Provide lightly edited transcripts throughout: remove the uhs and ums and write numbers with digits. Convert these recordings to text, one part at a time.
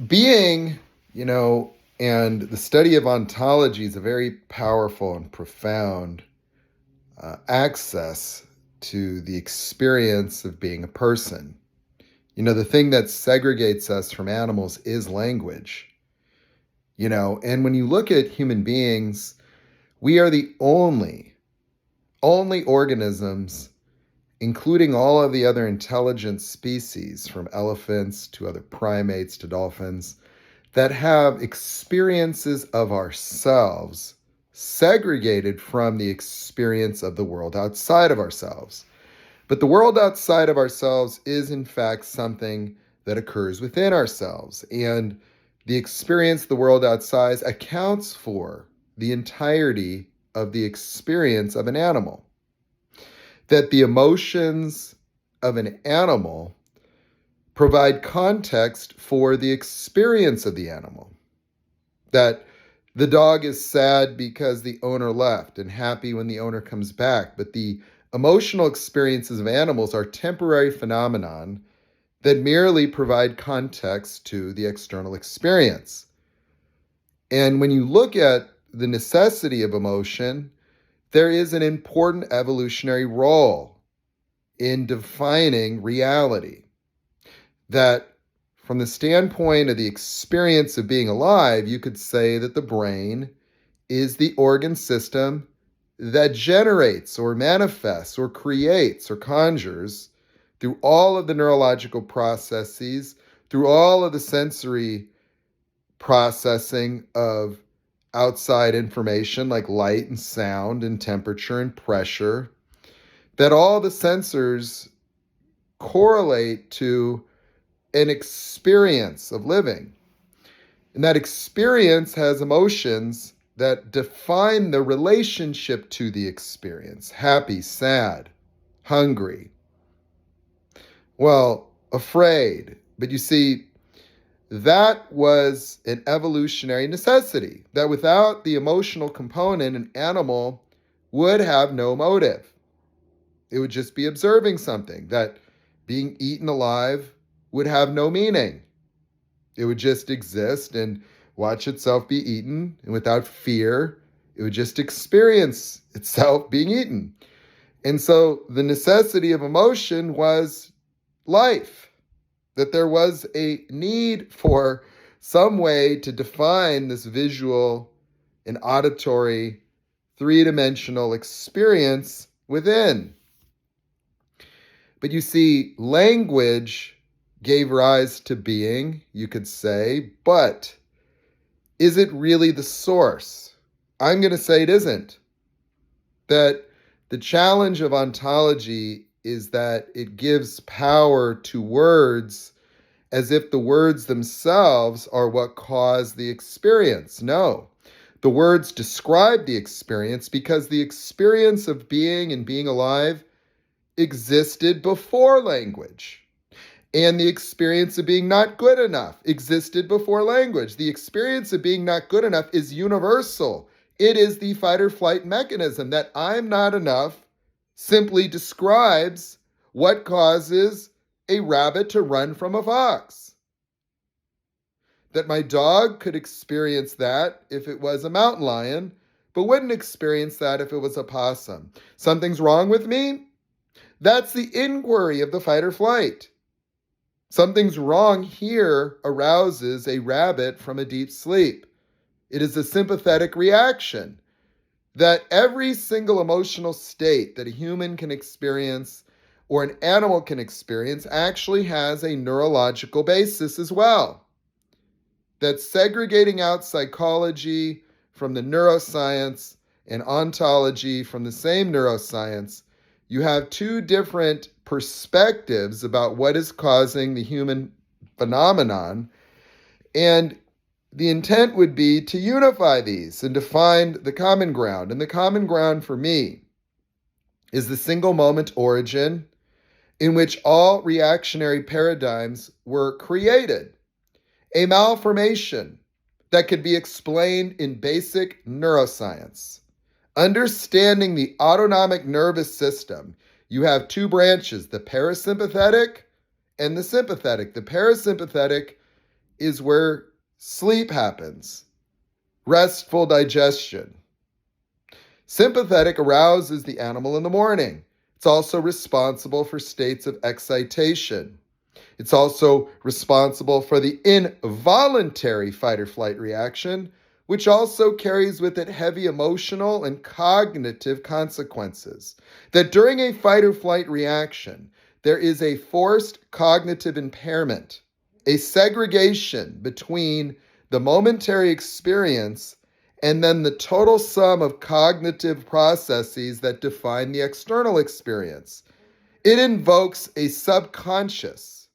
Being, and the study of ontology is a very powerful and profound access to the experience of being a person. The thing that segregates us from animals is language. And when you look at human beings, we are the only organisms, including all of the other intelligent species, from elephants to other primates to dolphins, that have experiences of ourselves segregated from the experience of the world outside of ourselves. But the world outside of ourselves is, in fact, something that occurs within ourselves. And the experience of the world outside accounts for the entirety of the experience of an animal. That the emotions of an animal provide context for the experience of the animal. That the dog is sad because the owner left and happy when the owner comes back. But the emotional experiences of animals are temporary phenomenon that merely provide context to the external experience. And when you look at the necessity of emotion, there is an important evolutionary role in defining reality. That from the standpoint of the experience of being alive, you could say that the brain is the organ system that generates or manifests or creates or conjures through all of the neurological processes, through all of the sensory processing of outside information like light and sound and temperature and pressure, that all the sensors correlate to an experience of living. And that experience has emotions that define the relationship to the experience: happy, sad, hungry, afraid. But you see, that was an evolutionary necessity, that without the emotional component, an animal would have no motive. It would just be observing something, that being eaten alive would have no meaning. It would just exist and watch itself be eaten, and without fear, it would just experience itself being eaten. And so the necessity of emotion was life, that there was a need for some way to define this visual and auditory three-dimensional experience within. But you see, language gave rise to being, you could say, but is it really the source? I'm going to say it isn't. That the challenge of ontology is that it gives power to words as if the words themselves are what cause the experience. No, the words describe the experience because the experience of being and being alive existed before language. And the experience of being not good enough existed before language. The experience of being not good enough is universal. It is the fight or flight mechanism. That I'm not enough simply describes what causes a rabbit to run from a fox. That my dog could experience that if it was a mountain lion, but wouldn't experience that if it was a possum. Something's wrong with me? That's the inquiry of the fight or flight. Something's wrong here arouses a rabbit from a deep sleep. It is a sympathetic reaction. That every single emotional state that a human can experience or an animal can experience actually has a neurological basis as well. That segregating out psychology from the neuroscience and ontology from the same neuroscience, you have two different perspectives about what is causing the human phenomenon. And the intent would be to unify these and to find the common ground. And the common ground for me is the single moment origin in which all reactionary paradigms were created. A malformation that could be explained in basic neuroscience. Understanding the autonomic nervous system, you have two branches, the parasympathetic and the sympathetic. The parasympathetic is where sleep happens, restful digestion. Sympathetic arouses the animal in the morning. It's also responsible for states of excitation. It's also responsible for the involuntary fight or flight reaction, which also carries with it heavy emotional and cognitive consequences. That during a fight or flight reaction, there is a forced cognitive impairment, a segregation between the momentary experience and then the total sum of cognitive processes that define the external experience. It invokes a subconscious,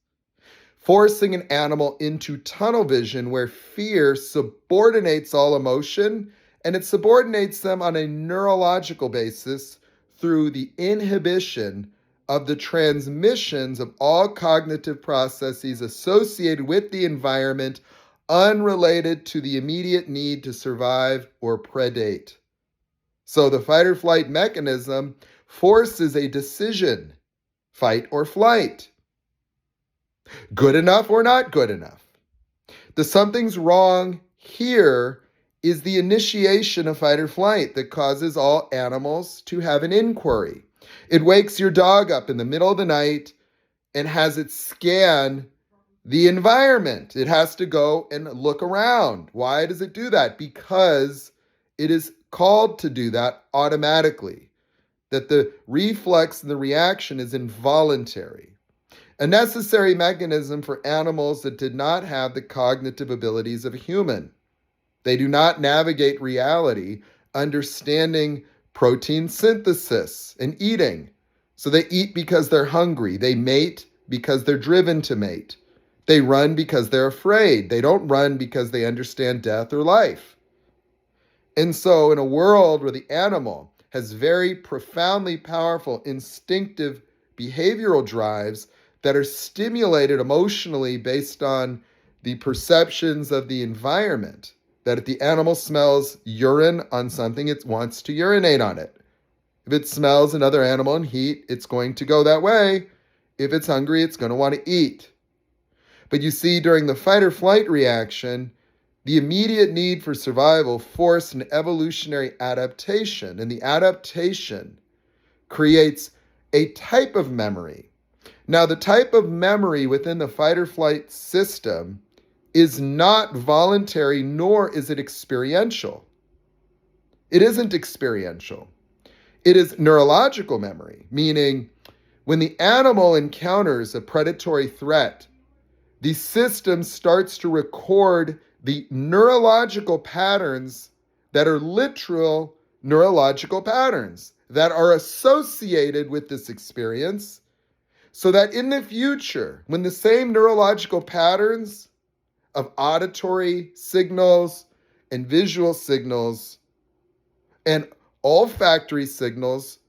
forcing an animal into tunnel vision where fear subordinates all emotion, and it subordinates them on a neurological basis through the inhibition of the transmissions of all cognitive processes associated with the environment unrelated to the immediate need to survive or predate. So the fight or flight mechanism forces a decision, fight or flight. Good enough or not good enough? The something's wrong here is the initiation of fight or flight that causes all animals to have an inquiry. It wakes your dog up in the middle of the night and has it scan the environment. It has to go and look around. Why does it do that? Because it is called to do that automatically, that the reflex and the reaction is involuntary. A necessary mechanism for animals that did not have the cognitive abilities of a human. They do not navigate reality understanding protein synthesis and eating. So they eat because they're hungry. They mate because they're driven to mate. They run because they're afraid. They don't run because they understand death or life. And so in a world where the animal has very profoundly powerful instinctive behavioral drives that are stimulated emotionally based on the perceptions of the environment, that if the animal smells urine on something, it wants to urinate on it. If it smells another animal in heat, it's going to go that way. If it's hungry, it's going to want to eat. But you see, during the fight or flight reaction, the immediate need for survival forced an evolutionary adaptation, and the adaptation creates a type of memory. Now, the type of memory within the fight or flight system is not voluntary, nor is it experiential. It isn't experiential. It is neurological memory, meaning when the animal encounters a predatory threat, the system starts to record the neurological patterns that are literal neurological patterns that are associated with this experience, so that in the future, when the same neurological patterns of auditory signals and visual signals and olfactory signals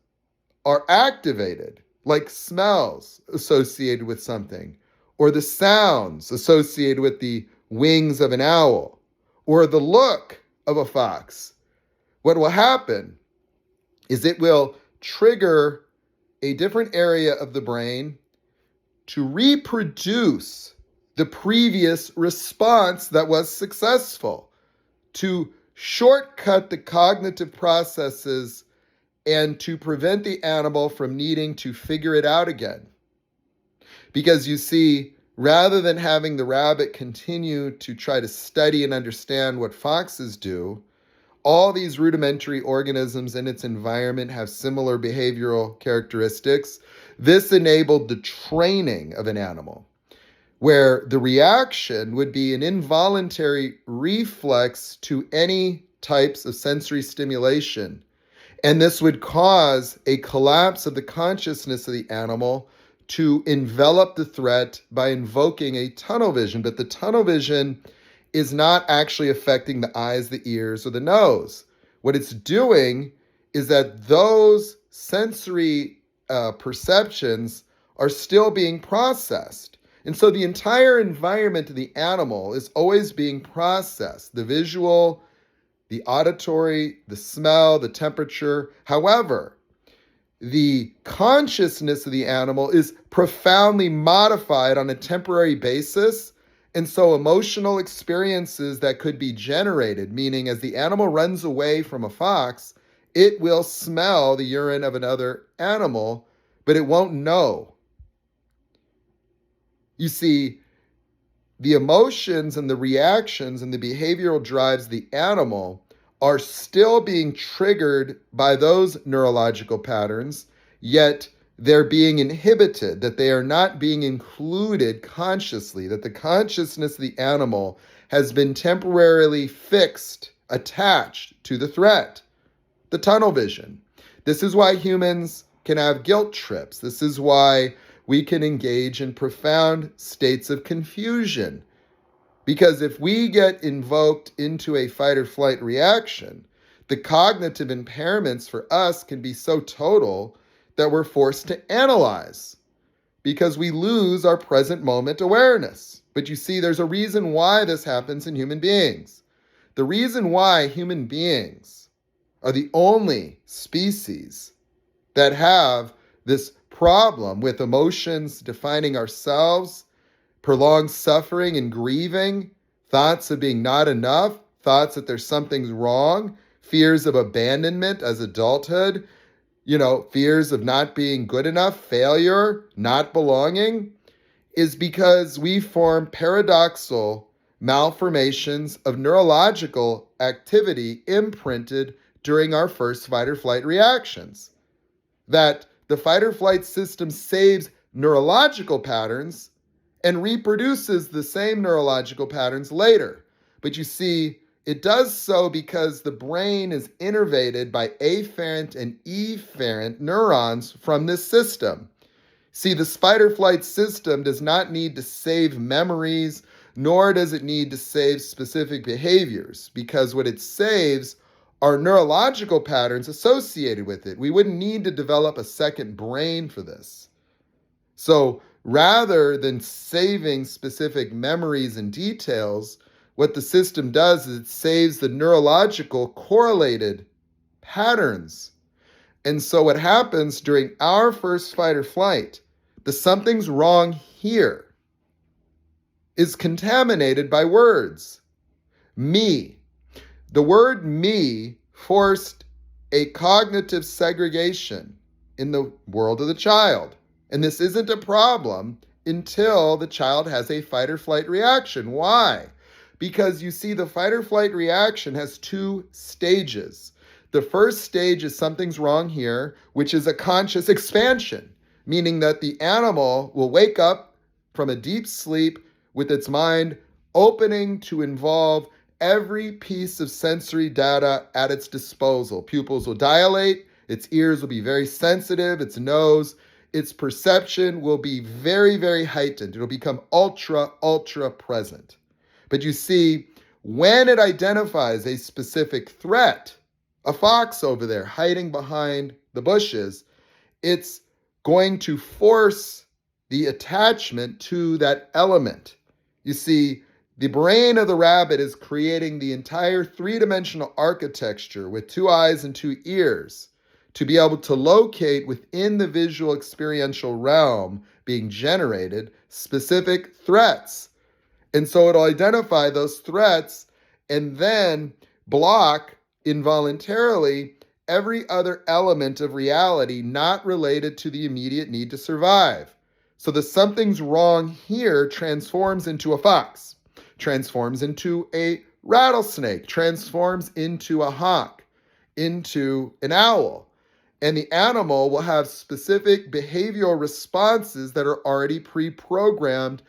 are activated, like smells associated with something, or the sounds associated with the wings of an owl, or the look of a fox, what will happen is it will trigger a different area of the brain to reproduce the previous response that was successful, to shortcut the cognitive processes and to prevent the animal from needing to figure it out again. Because you see, rather than having the rabbit continue to try to study and understand what foxes do, all these rudimentary organisms in its environment have similar behavioral characteristics. This enabled the training of an animal, where the reaction would be an involuntary reflex to any types of sensory stimulation. And this would cause a collapse of the consciousness of the animal to envelop the threat by invoking a tunnel vision. But the tunnel vision is not actually affecting the eyes, the ears, or the nose. What it's doing is that those sensory perceptions are still being processed. And so the entire environment of the animal is always being processed. The visual, the auditory, the smell, the temperature. However, the consciousness of the animal is profoundly modified on a temporary basis And so emotional experiences that could be generated, meaning as the animal runs away from a fox, it will smell the urine of another animal, but it won't know. You see, the emotions and the reactions and the behavioral drives of the animal are still being triggered by those neurological patterns, yet they're being inhibited, that they are not being included consciously, that the consciousness of the animal has been temporarily fixed, attached to the threat, the tunnel vision. This is why humans can have guilt trips. This is why we can engage in profound states of confusion. Because if we get invoked into a fight or flight reaction, the cognitive impairments for us can be so total that we're forced to analyze because we lose our present moment awareness. But you see, there's a reason why this happens in human beings. The reason why human beings are the only species that have this problem with emotions defining ourselves, prolonged suffering and grieving, thoughts of being not enough, thoughts that there's something wrong, fears of abandonment as adulthood, fears of not being good enough, failure, not belonging, is because we form paradoxical malformations of neurological activity imprinted during our first fight or flight reactions. That the fight or flight system saves neurological patterns and reproduces the same neurological patterns later. But you see, it does so because the brain is innervated by afferent and efferent neurons from this system. See, the fight or flight system does not need to save memories, nor does it need to save specific behaviors, because what it saves are neurological patterns associated with it. We wouldn't need to develop a second brain for this. So rather than saving specific memories and details, what the system does is it saves the neurological correlated patterns. And so what happens during our first fight or flight, the something's wrong here, is contaminated by words. Me. The word me forced a cognitive segregation in the world of the child. And this isn't a problem until the child has a fight or flight reaction. Why? Because you see, the fight or flight reaction has two stages. The first stage is something's wrong here, which is a conscious expansion, meaning that the animal will wake up from a deep sleep with its mind opening to involve every piece of sensory data at its disposal. Pupils will dilate, its ears will be very sensitive, its nose, its perception will be very, very heightened. It'll become ultra, ultra present. But you see, when it identifies a specific threat, a fox over there hiding behind the bushes, it's going to force the attachment to that element. You see, the brain of the rabbit is creating the entire three-dimensional architecture with 2 eyes and 2 ears to be able to locate within the visual experiential realm being generated specific threats. And so it'll identify those threats and then block involuntarily every other element of reality not related to the immediate need to survive. So the something's wrong here transforms into a fox, transforms into a rattlesnake, transforms into a hawk, into an owl. And the animal will have specific behavioral responses that are already pre-programmed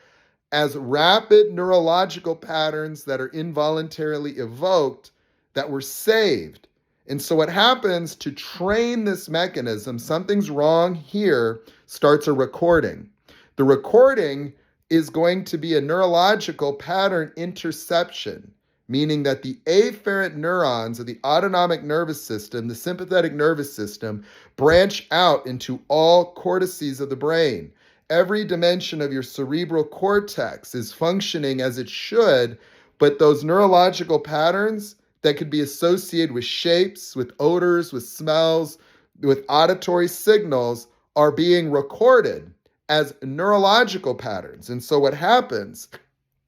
as rapid neurological patterns that are involuntarily evoked that were saved. And so what happens to train this mechanism, something's wrong here, starts a recording. The recording is going to be a neurological pattern interception, meaning that the afferent neurons of the autonomic nervous system, the sympathetic nervous system, branch out into all cortices of the brain. Every dimension of your cerebral cortex is functioning as it should, but those neurological patterns that could be associated with shapes, with odors, with smells, with auditory signals are being recorded as neurological patterns. And so what happens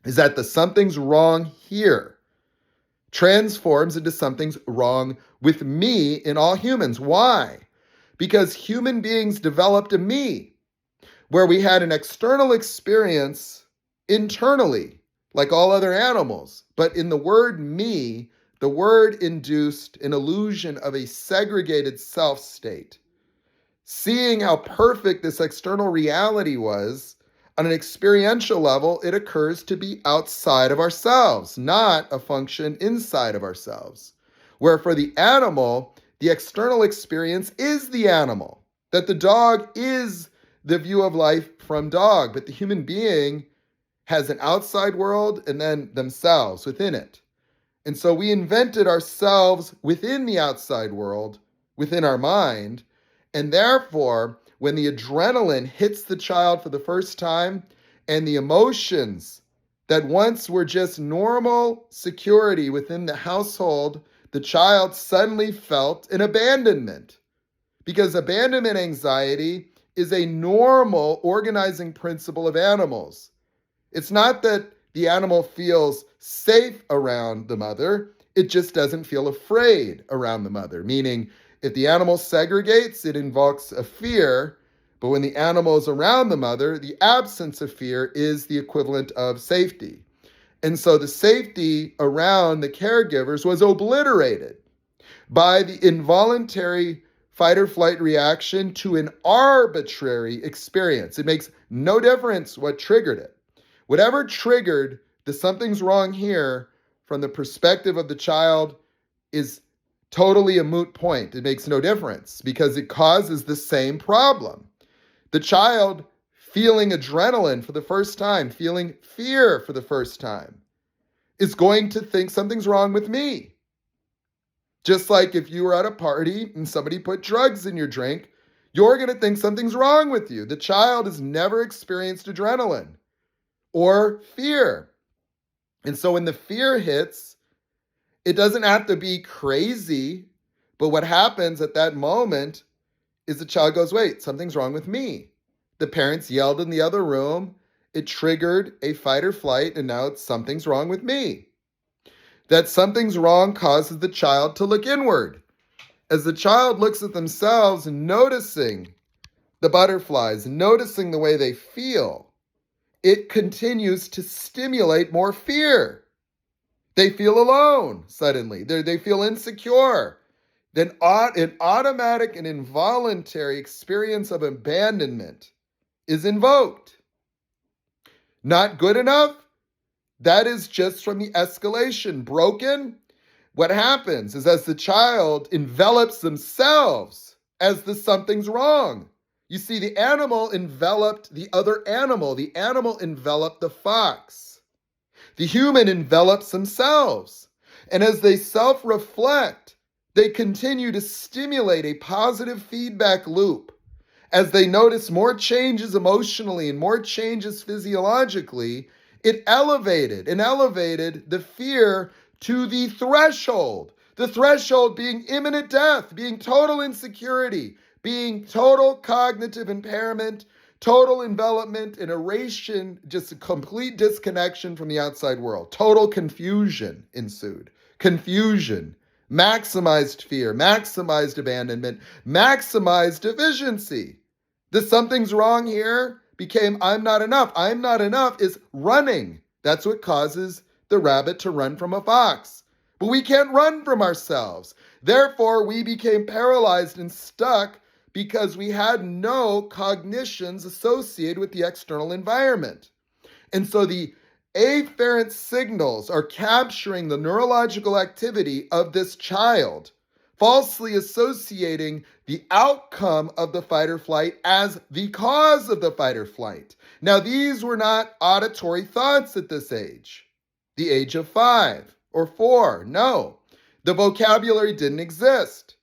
is that the something's wrong here transforms into something's wrong with me in all humans. Why? Because human beings developed a me where we had an external experience internally, like all other animals. But in the word me, the word induced an illusion of a segregated self state. Seeing how perfect this external reality was, on an experiential level, it occurs to be outside of ourselves, not a function inside of ourselves. Where for the animal, the external experience is the animal, that the dog is the view of life from dog, but the human being has an outside world and then themselves within it. And so we invented ourselves within the outside world, within our mind. And therefore, when the adrenaline hits the child for the first time and the emotions that once were just normal security within the household, the child suddenly felt an abandonment. Because abandonment anxiety is a normal organizing principle of animals. It's not that the animal feels safe around the mother, it just doesn't feel afraid around the mother. Meaning, if the animal segregates, it invokes a fear, but when the animal is around the mother, the absence of fear is the equivalent of safety. And so the safety around the caregivers was obliterated by the involuntary fight or flight reaction to an arbitrary experience. It makes no difference what triggered it. Whatever triggered the something's wrong here from the perspective of the child is totally a moot point. It makes no difference because it causes the same problem. The child feeling adrenaline for the first time, feeling fear for the first time, is going to think something's wrong with me. Just like if you were at a party and somebody put drugs in your drink, you're going to think something's wrong with you. The child has never experienced adrenaline or fear. And so when the fear hits, it doesn't have to be crazy, but what happens at that moment is the child goes, wait, something's wrong with me. The parents yelled in the other room, it triggered a fight or flight, and now it's something's wrong with me. That something's wrong causes the child to look inward. As the child looks at themselves, noticing the butterflies, noticing the way they feel, it continues to stimulate more fear. They feel alone suddenly. They feel insecure. Then an automatic and involuntary experience of abandonment is invoked. Not good enough? That is just from the escalation. Broken? What happens is as the child envelops themselves as the something's wrong. You see, the animal enveloped the other animal. The animal enveloped the fox. The human envelops themselves. And as they self-reflect, they continue to stimulate a positive feedback loop. As they notice more changes emotionally and more changes physiologically, it elevated the fear to the threshold being imminent death, being total insecurity, being total cognitive impairment, total envelopment and erasure, just a complete disconnection from the outside world. Total confusion ensued. Confusion, maximized fear, maximized abandonment, maximized deficiency. The something's wrong here became I'm not enough. I'm not enough is running. That's what causes the rabbit to run from a fox. But we can't run from ourselves. Therefore, we became paralyzed and stuck because we had no cognitions associated with the external environment. And so the afferent signals are capturing the neurological activity of this child, falsely associating the outcome of the fight or flight as the cause of the fight or flight. Now, these were not auditory thoughts at this age, the age of 5 or 4. No, the vocabulary didn't exist.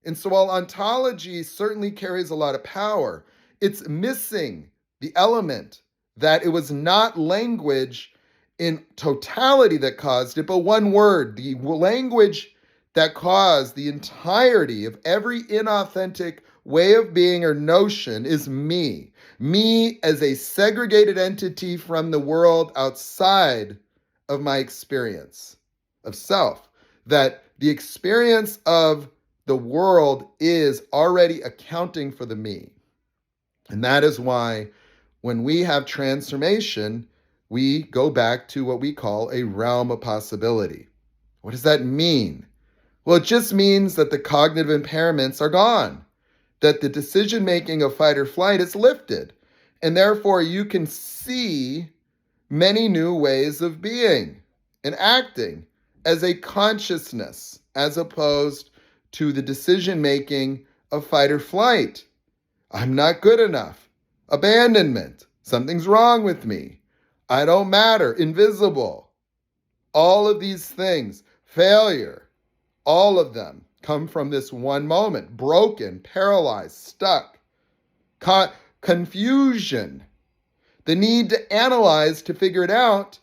And so while ontology certainly carries a lot of power, it's missing the element that it was not language in totality that caused it, but one word, the language that caused the entirety of every inauthentic way of being or notion is me. Me as a segregated entity from the world outside of my experience of self. That the experience of the world is already accounting for the me. And that is why when we have transformation, we go back to what we call a realm of possibility. What does that mean? Well, it just means that the cognitive impairments are gone, that the decision-making of fight or flight is lifted, and therefore you can see many new ways of being and acting as a consciousness, as opposed to the decision-making of fight or flight. I'm not good enough. Abandonment. Something's wrong with me. I don't matter. Invisible. All of these things. Failure. All of them come from this one moment. Broken, paralyzed, stuck. Confusion. The need to analyze to figure it out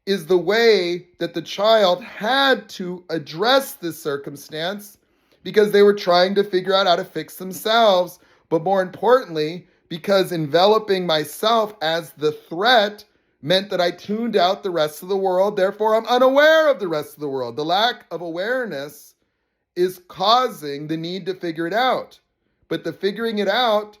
is the way that the child had to address this circumstance because they were trying to figure out how to fix themselves, but more importantly, because enveloping myself as the threat meant that I tuned out the rest of the world, therefore I'm unaware of the rest of the world. The lack of awareness is causing the need to figure it out. But the figuring it out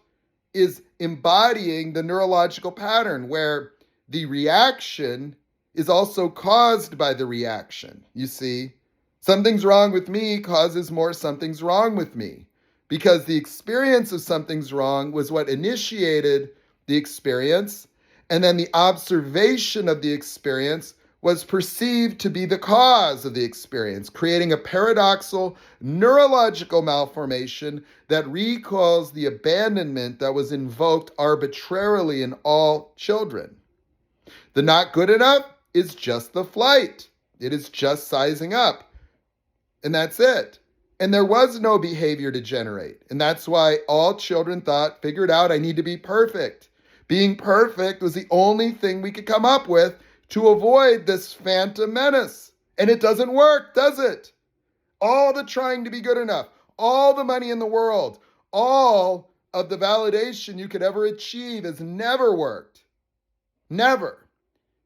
is embodying the neurological pattern where the reaction is also caused by the reaction. You see, something's wrong with me causes more something's wrong with me, because the experience of something's wrong was what initiated the experience, and then the observation of the experience was perceived to be the cause of the experience, creating a paradoxical neurological malformation that recalls the abandonment that was invoked arbitrarily in all children. The not good enough is just the flight. It is just sizing up. And that's it. And there was no behavior to generate. And that's why all children thought, figured out, I need to be perfect. Being perfect was the only thing we could come up with to avoid this phantom menace. And it doesn't work, does it? All the trying to be good enough, all the money in the world, all of the validation you could ever achieve has never worked. Never.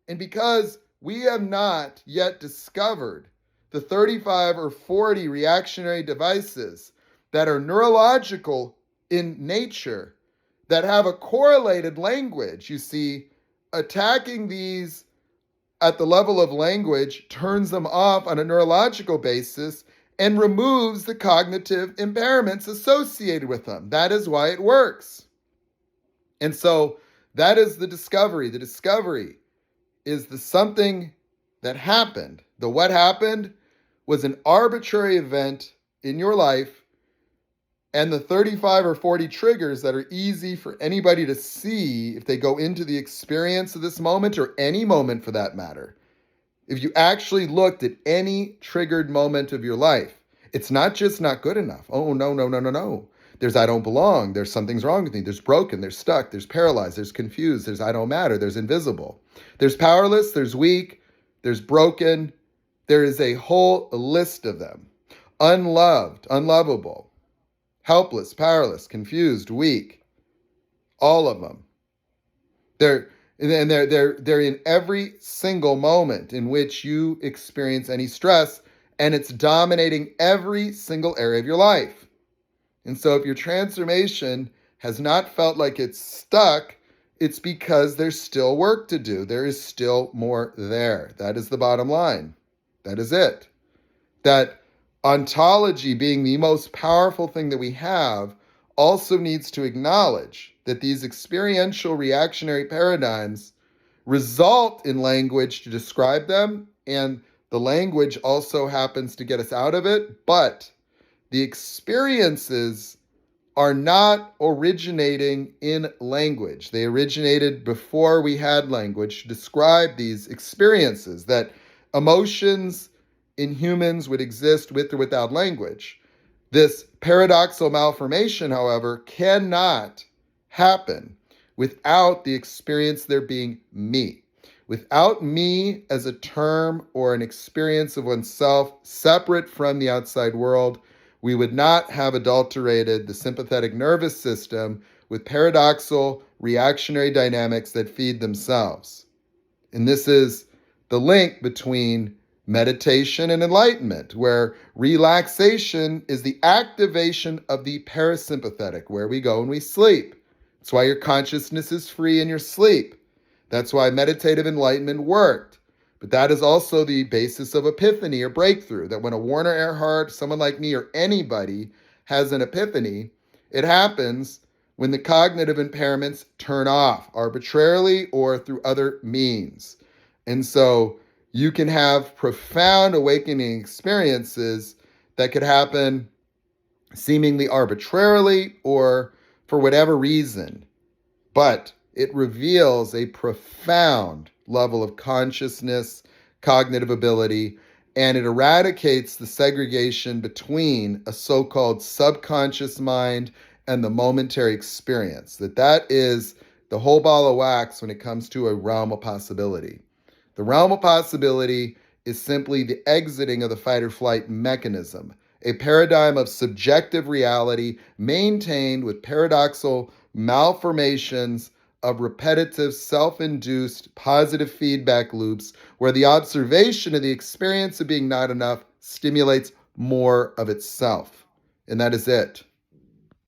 And because we have not yet discovered the 35 or 40 reactionary devices that are neurological in nature, that have a correlated language, you see, attacking these at the level of language turns them off on a neurological basis and removes the cognitive impairments associated with them. That is why it works. And so that is the discovery. The discovery is the something that happened. The what happened was an arbitrary event in your life, and the 35 or 40 triggers that are easy for anybody to see if they go into the experience of this moment, or any moment for that matter. If you actually looked at any triggered moment of your life, it's not just not good enough. Oh, no. There's I don't belong. There's something's wrong with me. There's broken. There's stuck. There's paralyzed. There's confused. There's I don't matter. There's invisible. There's powerless. There's weak. There's broken. There is a whole list of them. Unloved, unlovable, helpless, powerless, confused, weak. All of them. They're in every single moment in which you experience any stress, and it's dominating every single area of your life. And so if your transformation has not felt like it's stuck, it's because there's still work to do. There is still more there. That is the bottom line. That is it. That ontology, being the most powerful thing that we have, also needs to acknowledge that these experiential reactionary paradigms result in language to describe them, and the language also happens to get us out of it, but the experiences are not originating in language. They originated before we had language to describe these experiences, that emotions in humans would exist with or without language. This paradoxical malformation, however, cannot happen without the experience there being me. Without me as a term or an experience of oneself separate from the outside world, we would not have adulterated the sympathetic nervous system with paradoxical reactionary dynamics that feed themselves. And this is the link between meditation and enlightenment, where relaxation is the activation of the parasympathetic, where we go when we sleep. That's why your consciousness is free in your sleep. That's why meditative enlightenment worked. But that is also the basis of epiphany or breakthrough, that when a Warner Earhart, someone like me, or anybody has an epiphany, it happens when the cognitive impairments turn off arbitrarily or through other means. And so you can have profound awakening experiences that could happen seemingly arbitrarily or for whatever reason, but it reveals a profound level of consciousness, cognitive ability, and it eradicates the segregation between a so-called subconscious mind and the momentary experience. That is the whole ball of wax when it comes to a realm of possibility. The realm of possibility is simply the exiting of the fight or flight mechanism, a paradigm of subjective reality maintained with paradoxical malformations of repetitive, self-induced positive feedback loops where the observation of the experience of being not enough stimulates more of itself. And that is it.